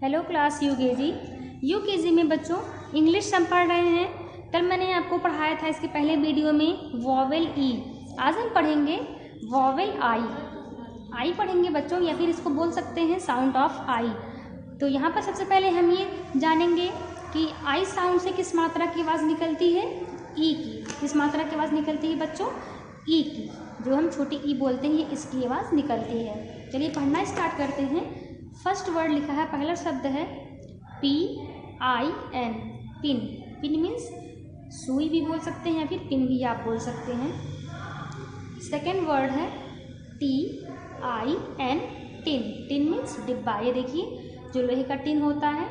Hello class UKG में बच्चों English हम पढ़ रहे हैं। कल मैंने आपको पढ़ाया था इसके पहले वीडियो में वॉवेल ई। आज हम पढ़ेंगे वॉवेल आई पढ़ेंगे बच्चों, या फिर इसको बोल सकते हैं साउंड ऑफ आई। तो यहाँ पर सबसे पहले हम ये जानेंगे कि आई साउंड से किस मात्रा की आवाज़ निकलती है, ई की। किस मात्रा की आवाज़ निकलती है बच्चों, ई की। जो हम छोटी ई बोलते हैं इसकी आवाज़ निकलती है। चलिए पढ़ना स्टार्ट करते हैं। फर्स्ट वर्ड लिखा है, पहला शब्द है PIN, पिन। पिन मीन्स सुई भी बोल सकते हैं या फिर पिन भी आप बोल सकते हैं। सेकेंड वर्ड है TIN, टिन। टिन मीन्स डिब्बा। ये देखिए जो लोहे का टिन होता है,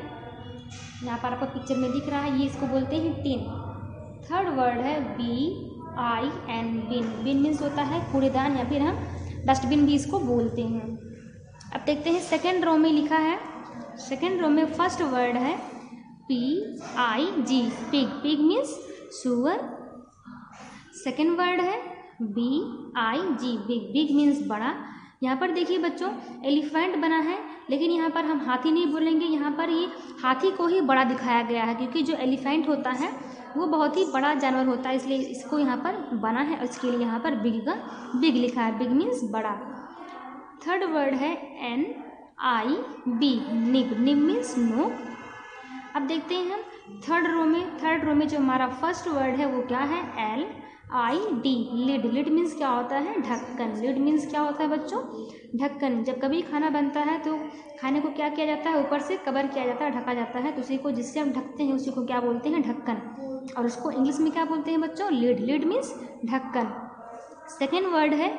यहाँ पर आपको पिक्चर में दिख रहा है, ये इसको बोलते हैं टिन। थर्ड वर्ड है BIN, बिन। बिन मीन्स होता है कूड़ेदान या फिर हम डस्टबिन भी इसको बोलते हैं। अब देखते हैं सेकेंड रो में लिखा है। सेकेंड रो में फर्स्ट वर्ड है PIG, पिग। पिग मीन्स सुअर। सेकेंड वर्ड है BIG, बिग। बिग मीन्स बड़ा। यहाँ पर देखिए बच्चों एलिफेंट बना है, लेकिन यहाँ पर हम हाथी नहीं बोलेंगे। यहाँ पर ये हाथी को ही बड़ा दिखाया गया है, क्योंकि जो एलिफेंट होता है वो बहुत ही बड़ा जानवर होता है, इसलिए इसको यहाँ पर बना है और इसके लिए यहाँ पर बिग लिखा है। बिग मीन्स बड़ा। थर्ड वर्ड है NIB, निब। निब मीन्स नोक। अब देखते हैं हम थर्ड रो में जो हमारा फर्स्ट वर्ड है वो क्या है, LID, लिड। लिड मीन्स क्या होता है, ढक्कन। लिड मीन्स क्या होता है बच्चों, ढक्कन। जब कभी खाना बनता है तो खाने को क्या किया जाता है, ऊपर से कवर किया जाता है, ढका जाता है। तो उसी को जिससे हम ढकते हैं उसी को क्या बोलते हैं, ढक्कन। और उसको इंग्लिश में क्या बोलते हैं बच्चों, लिड। लिड मीन्स ढक्कन। सेकेंड वर्ड है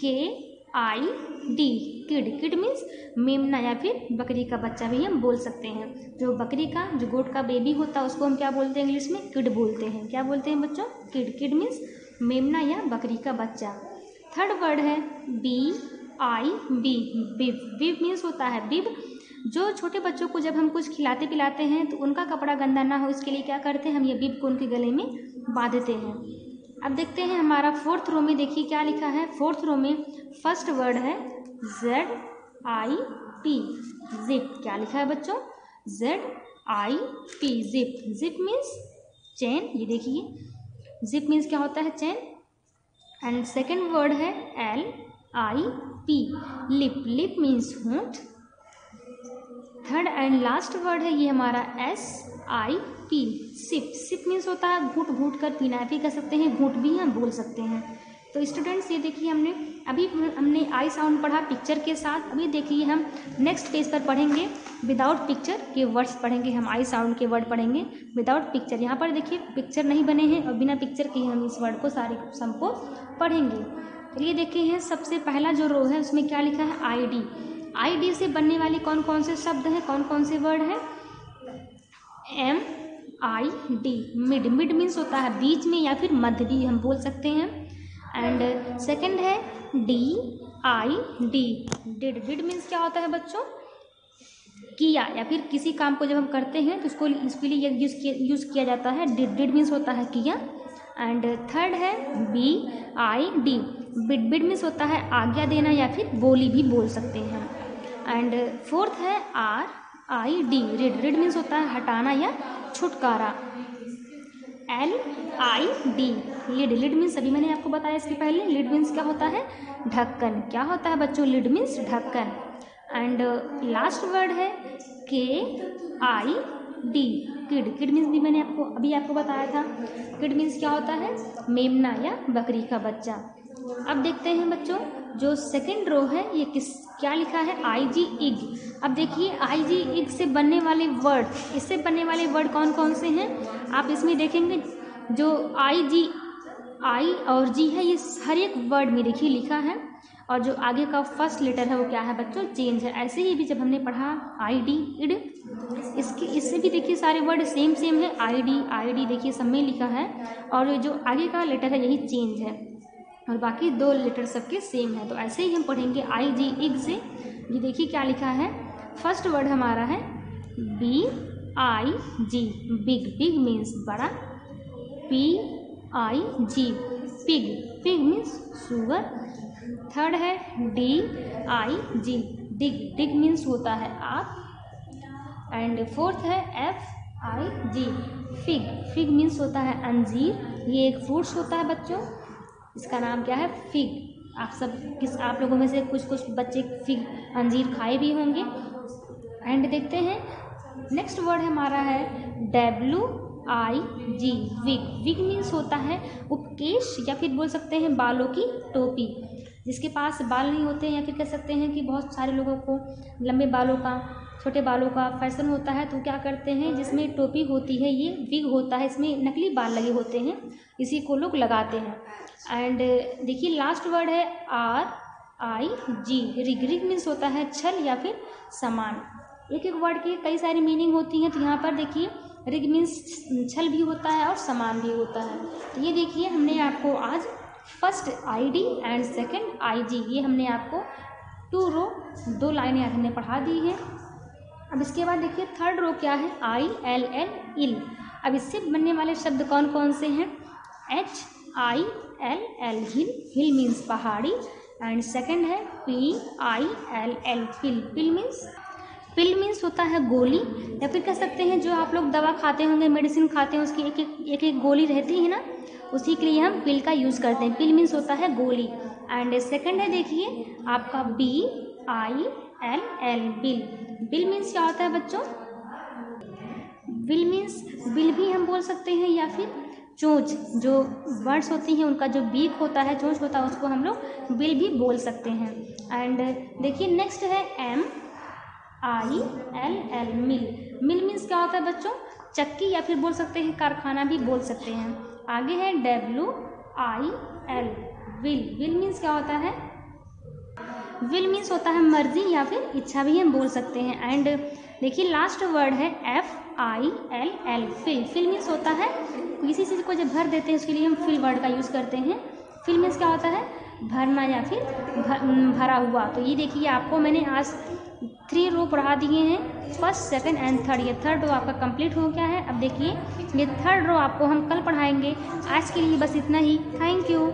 KID, किड। किड मीन्स मेमना या फिर बकरी का बच्चा भी हम बोल सकते हैं। जो बकरी का, जो गोट का बेबी होता है उसको हम क्या बोलते हैं, इंग्लिश में किड बोलते हैं। क्या बोलते हैं बच्चों, किड। किड मीन्स मेमना या बकरी का बच्चा। थर्ड वर्ड है BIB, बिब। बिब मीन्स होता है बिब। जो छोटे बच्चों को जब हम कुछ खिलाते पिलाते हैं तो उनका कपड़ा गंदा ना हो, इसके लिए क्या करते हैं, हम ये बिब को उनके गले में बांधते हैं। अब देखते हैं हमारा फोर्थ रो में, देखिए क्या लिखा है। फोर्थ रो में फर्स्ट वर्ड है ZIP, जिप। क्या लिखा है बच्चों, ZIP, zip. Zip means chain. ये देखिए जिप मीन्स क्या होता है, चेन। एंड सेकेंड वर्ड है LIP, लिप। लिप मीन्स होंठ। थर्ड एंड लास्ट वर्ड है ये हमारा SIP, सिप। सिप मीन्स होता है घूट। घूट कर पीना भी कह सकते हैं, घूट भी हम बोल सकते हैं। तो स्टूडेंट्स ये देखिए हमने आई साउंड पढ़ा पिक्चर के साथ। अभी देखिए हम नेक्स्ट पेज पर पढ़ेंगे विदाउट पिक्चर के वर्ड्स पढ़ेंगे। हम आई साउंड के वर्ड पढ़ेंगे विदाउट पिक्चर। यहाँ पर देखिए पिक्चर नहीं बने हैं और बिना पिक्चर के हम इस वर्ड को सारे सम को पढ़ेंगे। चलिए देखिए हैं सबसे पहला जो रो है उसमें क्या लिखा है, ID। ID से बनने वाले कौन कौन से शब्द हैं, कौन कौन से वर्ड हैं, MID, मिड। मिड मीन्स होता है बीच में या फिर मध्य भी हम बोल सकते हैं। एंड सेकंड है DID, डिड। डिड मीन्स क्या होता है बच्चों, किया या फिर किसी काम को जब हम करते हैं तो इसके लिए यूज़ किया जाता है डिड। डिड मीन्स होता है किया। एंड थर्ड है BID, बिड। बिड मीन्स होता है आज्ञा देना या फिर बोली भी बोल सकते हैं। एंड फोर्थ है RID, रिड। रिड मीन्स होता है हटाना या छुटकारा। LID, lid. लिड मीन्स अभी मैंने आपको बताया इसके पहले, लिड मीन्स क्या होता है, ढक्कन। क्या होता है बच्चों, लिड मीन्स ढक्कन। एंड लास्ट वर्ड है KID, किड। किड मीन्स भी मैंने आपको बताया था। किड मीन्स क्या होता है, मेमना या बकरी का बच्चा। अब देखते हैं बच्चों जो सेकंड रो है ये क्या लिखा है, IG, इग। अब देखिए IG, इग से बनने वाले वर्ड, इससे बनने वाले वर्ड कौन कौन से हैं आप इसमें देखेंगे। जो I और G है ये हर एक वर्ड में देखिए लिखा है, और जो आगे का फर्स्ट लेटर है वो क्या है बच्चों, चेंज है। ऐसे ही भी जब हमने पढ़ा ID, इड, इससे भी देखिए सारे वर्ड सेम है। ID देखिए सब में लिखा है, और जो आगे का लेटर है यही चेंज है, और बाकी दो लेटर सबके सेम है। तो ऐसे ही हम पढ़ेंगे IG, इग से। ये देखिए क्या लिखा है, फर्स्ट वर्ड हमारा है BIG, बिग। बिग मीन्स बड़ा। PIG, pig. पिग मीन्स सुअर। थर्ड है DIG, डिग। डिग मीन्स होता है आप। एंड फोर्थ है FIG, फिग। फिग मीन्स होता है अंजीर। ये एक फ्रूट्स होता है बच्चों, इसका नाम क्या है? फिग। आप लोगों में से कुछ बच्चे फिग अंजीर खाए भी होंगे। एंड देखते हैं नेक्स्ट वर्ड हमारा है WIG, विग। विग मीन्स होता है उपकेश या फिर बोल सकते हैं बालों की टोपी। जिसके पास बाल नहीं होते हैं या फिर कह सकते हैं कि बहुत सारे लोगों को लंबे बालों का, छोटे बालों का फैशन होता है, तो क्या करते हैं जिसमें टोपी होती है ये विग होता है, इसमें नकली बाल लगे होते हैं, इसी को लोग लगाते हैं। एंड देखिए लास्ट वर्ड है RIG, रिग। रिग मीन्स होता है छल या फिर सामान। एक एक वर्ड की कई सारी मीनिंग होती हैं, तो यहाँ पर देखिए रिग मीन्स छल भी होता है और सामान भी होता है। तो ये देखिए हमने आपको आज first ID and second IG, ये हमने आपको 2 रो 2 लाइनें आज हमने पढ़ा दी है। अब इसके बाद देखिए थर्ड रो क्या है? ILL, इल। अब इससे बनने वाले शब्द कौन कौन से हैं? HILL, हिल। हिल मीन्स पहाड़ी। एंड सेकंड है PILL, पिल। पिल मीन्स होता है गोली, या फिर कह सकते हैं जो आप लोग दवा खाते होंगे, मेडिसिन खाते हैं, उसकी एक गोली रहती है ना, उसी के लिए हम पिल का यूज़ करते हैं। पिल मीन्स होता है गोली। एंड सेकंड है देखिए आपका BILL, बिल। बिल मीन्स क्या होता है बच्चों? बिल मीन्स बिल भी हम बोल सकते हैं, या फिर चोंच, जो बर्ड्स होती हैं उनका जो बीक होता है, चोंच होता है, उसको हम लोग बिल भी बोल सकते हैं। एंड देखिए नेक्स्ट है MILL, मिल। मिल मीन्स क्या होता है बच्चों? चक्की, या फिर बोल सकते हैं कारखाना भी बोल सकते हैं। आगे है WIL, विल। विल मीन्स क्या होता है? विल मीन्स होता है मर्जी या फिर इच्छा भी हम बोल सकते हैं। एंड देखिए लास्ट वर्ड है FILL, फिल। फिल मीन्स होता है किसी चीज़ को जब भर देते हैं उसके लिए हम फिल वर्ड का यूज़ करते हैं। फिल मीन्स क्या होता है? भरना या फिर भरा हुआ। तो ये देखिए आपको मैंने आज 3 रो पढ़ा दिए हैं, फर्स्ट सेकंड एंड थर्ड। ये थर्ड रो आपका कंप्लीट हो गया है। अब देखिए ये थर्ड रो आपको हम कल पढ़ाएंगे। आज के लिए बस इतना ही। Thank you.